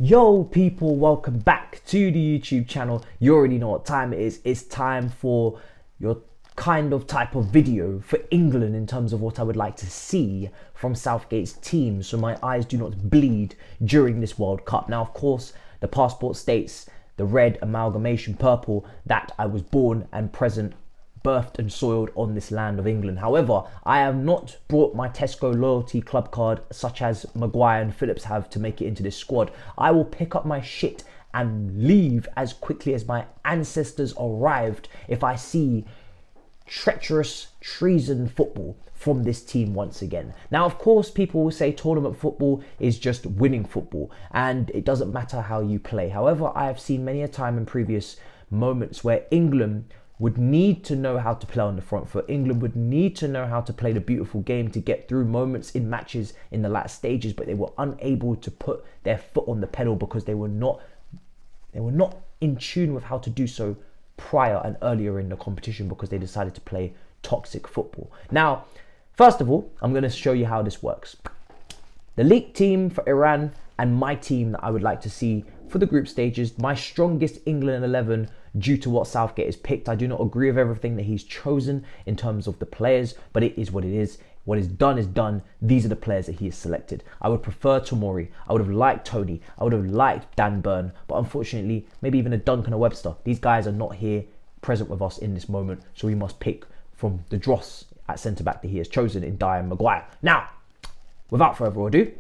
Yo people, welcome back to the YouTube channel. You already know what time it is. It's time for your type of video for England in terms of what I would like to see from Southgate's team, so my eyes do not bleed during this World Cup. Now, of course, the passport states the red amalgamation purple that I was born and present, birthed and soiled on this land of England. However, I have not brought my Tesco loyalty club card such as Maguire and Phillips have to make it into this squad. I will pick up my shit and leave as quickly as my ancestors arrived if I see treacherous treason football from this team once again. Now, of course, people will say tournament football is just winning football and it doesn't matter how you play. However, I have seen many a time in previous moments where England would need to know how to play on the front foot. England would need to know how to play the beautiful game to get through moments in matches in the last stages, but they were unable to put their foot on the pedal because they were not in tune with how to do so prior and earlier in the competition because they decided to play toxic football. Now, first of all, I'm going to show you how this works. The league team for Iran and my team that I would like to see for the group stages, my strongest England 11 due to what Southgate has picked. I do not agree with everything that he's chosen in terms of the players, but it is what it is. What is done is done. These are the players that he has selected. I would prefer Tomori. I would have liked Tony. I would have liked Dan Burn, but unfortunately, maybe even a Duncan or Webster. These guys are not here present with us in this moment, so we must pick from the dross at centre-back that he has chosen in Dyer and Maguire. Now, without further ado,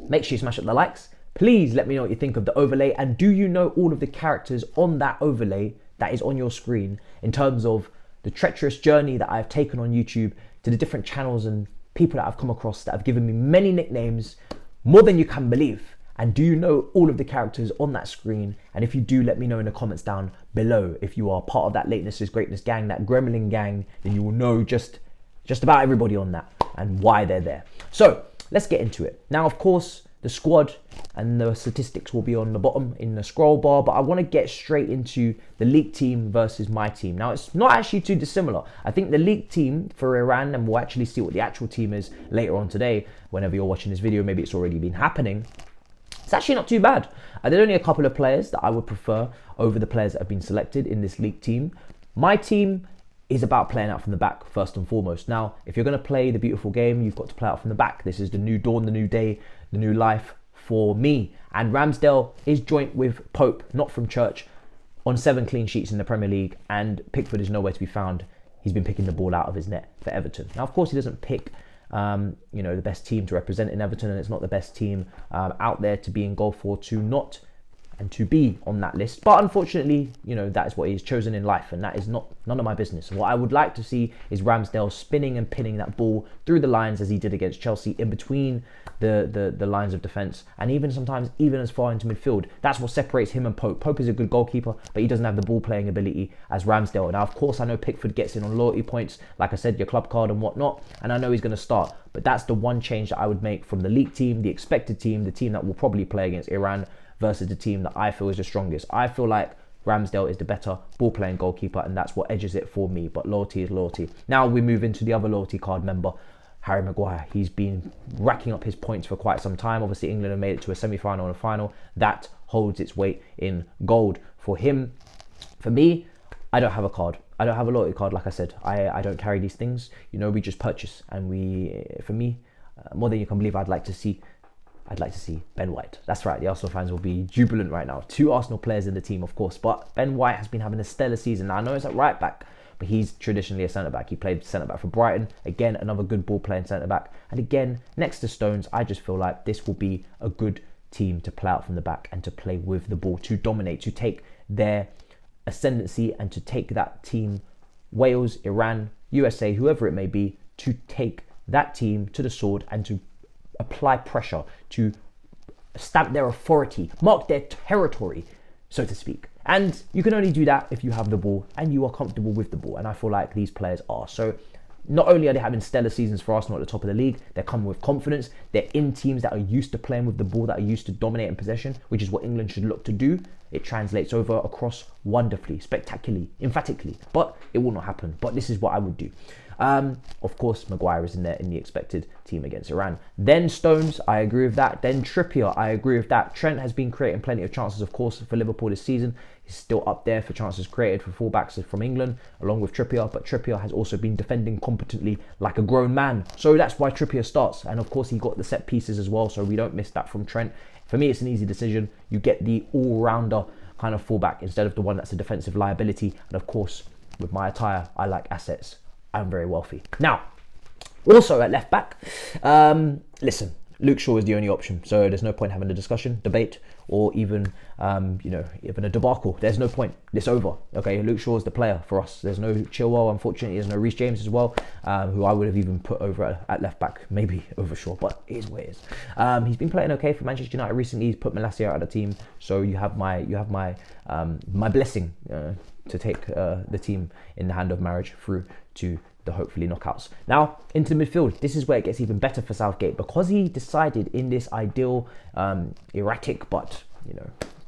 make sure you smash up the likes. Please let me know what you think of the overlay, and do you know all of the characters on that overlay that is on your screen in terms of the treacherous journey that I've taken on YouTube to the different channels and people that I've come across that have given me many nicknames, more than you can believe. And do you know all of the characters on that screen? And if you do, let me know in the comments down below. If you are part of that Lateness is Greatness gang, that Gremlin gang, then you will know just about everybody on that and why they're there. So let's get into it. Now, of course, the squad and the statistics will be on the bottom in the scroll bar, but I want to get straight into the league team versus my team. Now, it's not actually too dissimilar. I think the league team for Iran, and we'll actually see what the actual team is later on today, whenever you're watching this video, maybe it's already been happening. It's actually not too bad. There's only a couple of players that I would prefer over the players that have been selected in this league team. My team is about playing out from the back first and foremost. Now, if you're going to play the beautiful game, you've got to play out from the back. This is the new dawn, the new day, the new life for me. And Ramsdale is joint with Pope, not from church, on 7 clean sheets in the Premier League, and Pickford is nowhere to be found. He's been picking the ball out of his net for Everton. Now, of course, he doesn't pick the best team to represent in Everton, and it's not the best team out there to be in goal for, to be on that list. But unfortunately, that is what he's chosen in life, and that is none of my business. What I would like to see is Ramsdale spinning and pinning that ball through the lines as he did against Chelsea, in between the lines of defence, and even sometimes even as far into midfield. That's what separates him and Pope. Pope is a good goalkeeper, but he doesn't have the ball playing ability as Ramsdale. Now, of course, I know Pickford gets in on loyalty points, like I said, your club card and whatnot, and I know he's going to start, but that's the one change that I would make from the league team, the expected team, the team that will probably play against Iran, versus the team that I feel is the strongest. I feel like Ramsdale is the better ball-playing goalkeeper, and that's what edges it for me, but loyalty is loyalty. Now we move into the other loyalty card member, Harry Maguire. He's been racking up his points for quite some time. Obviously, England have made it to a semi-final and a final. That holds its weight in gold for him. For me, I don't have a card. I don't have a loyalty card, like I said. I don't carry these things. We just purchase. And for me, more than you can believe, I'd like to see Ben White. That's right, the Arsenal fans will be jubilant right now. 2 Arsenal players in the team, of course, but Ben White has been having a stellar season. Now, I know it's at right back, but he's traditionally a centre-back. He played centre-back for Brighton. Again, another good ball-playing centre-back. And again, next to Stones, I just feel like this will be a good team to play out from the back and to play with the ball, to dominate, to take their ascendancy and to take that team, Wales, Iran, USA, whoever it may be, to take that team to the sword and to apply pressure, to stamp their authority, mark their territory, so to speak. And you can only do that if you have the ball and you are comfortable with the ball. And I feel like these players are. So not only are they having stellar seasons for Arsenal at the top of the league, they're coming with confidence. They're in teams that are used to playing with the ball, that are used to dominating possession, which is what England should look to do. It translates over across wonderfully, spectacularly, emphatically, but it will not happen. But this is what I would do. Of course, Maguire is in there in the expected team against Iran. Then Stones, I agree with that. Then Trippier, I agree with that. Trent has been creating plenty of chances, of course, for Liverpool this season. He's still up there for chances created for fullbacks from England, along with Trippier. But Trippier has also been defending competently like a grown man. So that's why Trippier starts. And of course, he got the set pieces as well, so we don't miss that from Trent. For me, it's an easy decision. You get the all-rounder kind of fullback instead of the one that's a defensive liability. And of course, with my attire, I like assets. I'm very wealthy. Now, also at left back, listen, Luke Shaw is the only option. So there's no point having a discussion, debate, or even, even a debacle. There's no point. It's over. Okay, Luke Shaw is the player for us. There's no Chilwell, unfortunately. There's no Reece James as well, who I would have even put over at left back, maybe over Shaw, but it is what it is. He's been playing okay for Manchester United recently. He's put Malacia out of the team, so you have my my blessing to take the team in the hand of marriage through to the hopefully knockouts. Now into midfield, this is where it gets even better for Southgate, because he decided in this ideal, erratic but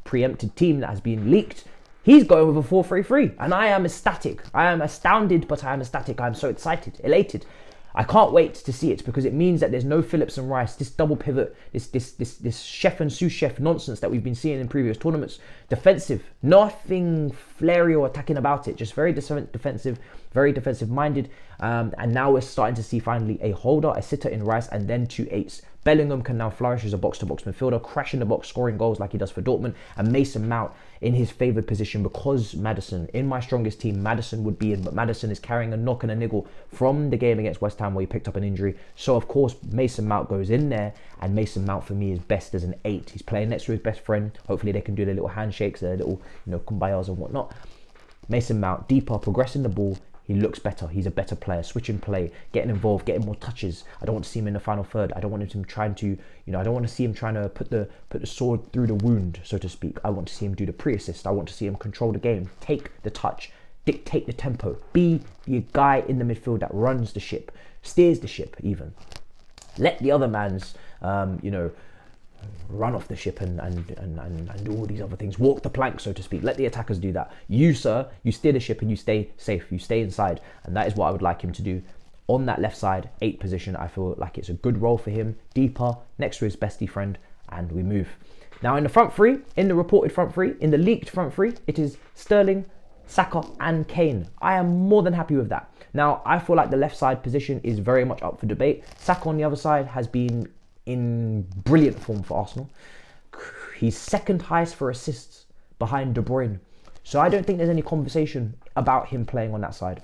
preempted team that has been leaked, he's going with a 4-3-3, and I am ecstatic. I am astounded, but I am ecstatic. I am so excited, elated. I can't wait to see it, because it means that there's no Phillips and Rice, this double pivot, this chef and sous chef nonsense that we've been seeing in previous tournaments. Defensive, nothing flary or attacking about it, just very defensive, very defensive minded. And now we're starting to see finally a holder, a sitter in Rice, and then 2 8s. Bellingham can now flourish as a box-to-box midfielder, crashing the box, scoring goals like he does for Dortmund, and Mason Mount in his favoured position, because Maddison, in my strongest team, Maddison would be in, but Maddison is carrying a knock and a niggle from the game against West Ham where he picked up an injury. So of course Mason Mount goes in there, and Mason Mount for me is best as an 8. He's playing next to his best friend. Hopefully they can do their little handshakes, their little kumbayas and whatnot. Mason Mount deeper, progressing the ball. He looks better. He's a better player. Switching play, getting involved, getting more touches. I don't want to see him in the final third. I don't want him trying to, I don't want to see him trying to put the sword through the wound, so to speak. I want to see him do the pre-assist. I want to see him control the game, take the touch, dictate the tempo, be the guy in the midfield that runs the ship, steers the ship even. Let the other man's, run off the ship and do all these other things, walk the plank, so to speak. Let the attackers do that. You, sir, you steer the ship and you stay safe, you stay inside, and that is what I would like him to do on that left side 8 position. I feel like it's a good role for him, deeper next to his bestie friend, and we move. Now in the front three, in the reported front three, in the leaked front three, it is Sterling, Saka and Kane. I am more than happy with that. Now I feel like the left side position is very much up for debate. Saka on the other side has been in brilliant form for Arsenal. He's second highest for assists behind De Bruyne. So I don't think there's any conversation about him playing on that side.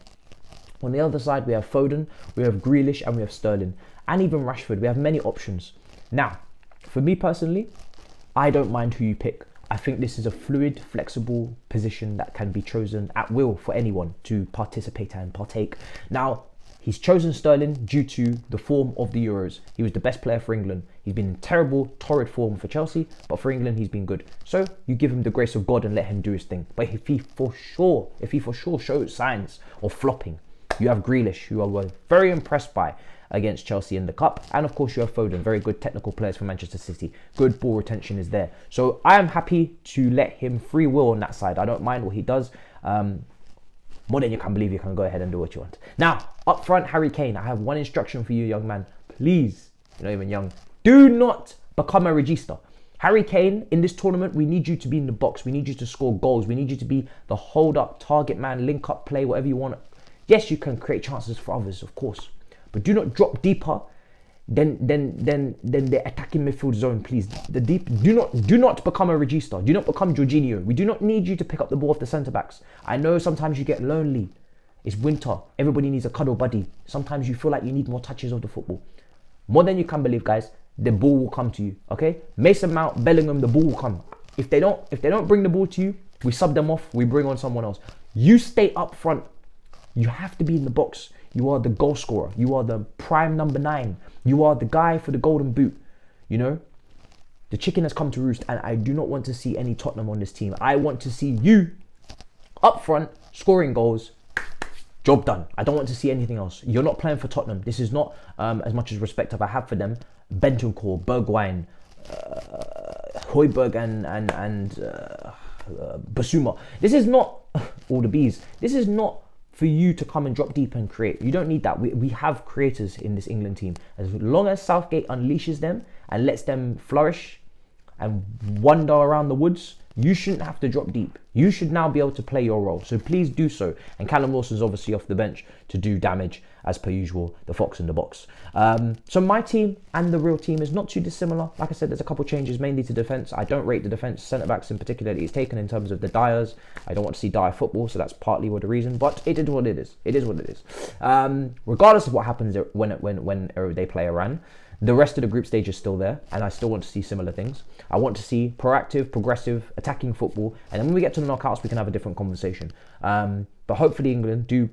On the other side, we have Foden, we have Grealish, and we have Sterling, and even Rashford. We have many options. Now, for me personally, I don't mind who you pick. I think this is a fluid, flexible position that can be chosen at will for anyone to participate and partake. Now, he's chosen Sterling due to the form of the Euros. He was the best player for England. He's been in terrible, torrid form for Chelsea, but for England, he's been good. So you give him the grace of God and let him do his thing. But if he for sure shows signs of flopping, you have Grealish, who I was very impressed by against Chelsea in the Cup. And of course, you have Foden, very good technical players for Manchester City. Good ball retention is there. So I am happy to let him free will on that side. I don't mind what he does. More than you can believe, you can go ahead and do what you want. Now, up front, Harry Kane. I have one instruction for you, young man. Please, you're not even young. Do not become a regista. Harry Kane, in this tournament, we need you to be in the box. We need you to score goals. We need you to be the hold-up, target man, link-up play, whatever you want. Yes, you can create chances for others, of course. But do not drop deeper than the attacking midfield zone, please. Do not become a regista. Do not become Jorginho. We do not need you to pick up the ball off the centre-backs. I know sometimes you get lonely. It's winter. Everybody needs a cuddle buddy. Sometimes you feel like you need more touches of the football. More than you can believe, guys. The ball will come to you, okay? Mason Mount, Bellingham, the ball will come. If they don't bring the ball to you, we sub them off, we bring on someone else. You stay up front. You have to be in the box. You are the goal scorer. You are the prime number 9. You are the guy for the golden boot. You know, the chicken has come to roost, and I do not want to see any Tottenham on this team. I want to see you up front, scoring goals. Job done. I don't want to see anything else. You're not playing for Tottenham. This is not, as much as respect as I have for them, Bentancur, Bergwijn, Højbjerg and Basuma. This is not all the bees. This is not for you to come and drop deep and create. You don't need that. We have creators in this England team. As long as Southgate unleashes them and lets them flourish and wander around the woods, you shouldn't have to drop deep. You should now be able to play your role. So please do so. And Callum Wilson's obviously off the bench to do damage as per usual, the fox in the box. So my team and the real team is not too dissimilar. Like I said, there's a couple changes mainly to defence. I don't rate the defence, centre-backs in particular that he's taken in terms of the Dyers. I don't want to see dire football, so that's partly what the reason. But it is what it is. It is what it is. Regardless of what happens when they play Iran, the rest of the group stage is still there, and I still want to see similar things. I want to see proactive, progressive, attacking football, and then when we get to the knockouts, we can have a different conversation. But hopefully England do,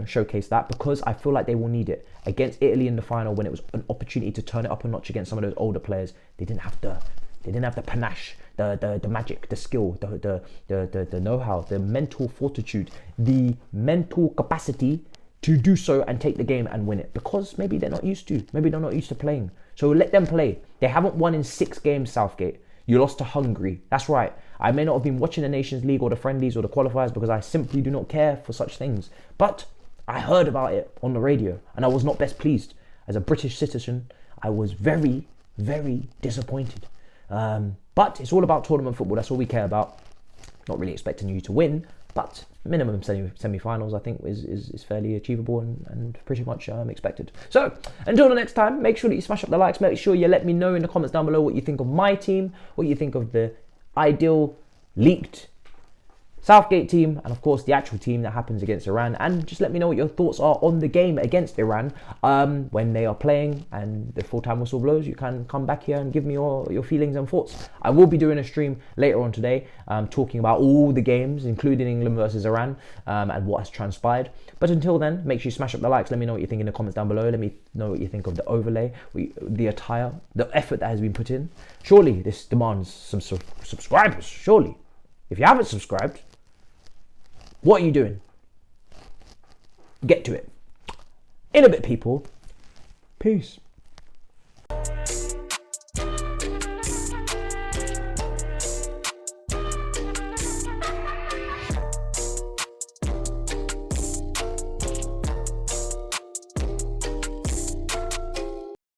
showcase that, because I feel like they will need it. Against Italy in the final, when it was an opportunity to turn it up a notch against some of those older players, they didn't have the panache, the magic, the skill, the know-how, the mental fortitude, the mental capacity to do so and take the game and win it, because maybe they're not used to. Maybe they're not used to playing. So let them play. They haven't won in 6 games, Southgate. You lost to Hungary. That's right. I may not have been watching the Nations League or the friendlies or the qualifiers because I simply do not care for such things. But I heard about it on the radio and I was not best pleased. As a British citizen, I was very, very disappointed. But it's all about tournament football. That's all we care about. Not really expecting you to win, but minimum semi-finals I think is fairly achievable and pretty much expected. So until the next time, make sure that you smash up the likes. Make sure you let me know in the comments down below what you think of my team, what you think of the ideal leaked Southgate team, and of course the actual team that happens against Iran. And just let me know what your thoughts are on the game against Iran when they are playing and the full-time whistle blows. You can come back here and give me your feelings and thoughts. I will be doing a stream later on today talking about all the games, including England versus Iran, and what has transpired. But until then, make sure you smash up the likes. Let me know what you think in the comments down below. Let me know what you think of the overlay, the attire, the effort that has been put in. Surely this demands some subscribers, surely. If you haven't subscribed, what are you doing? Get to it. In a bit, people. Peace.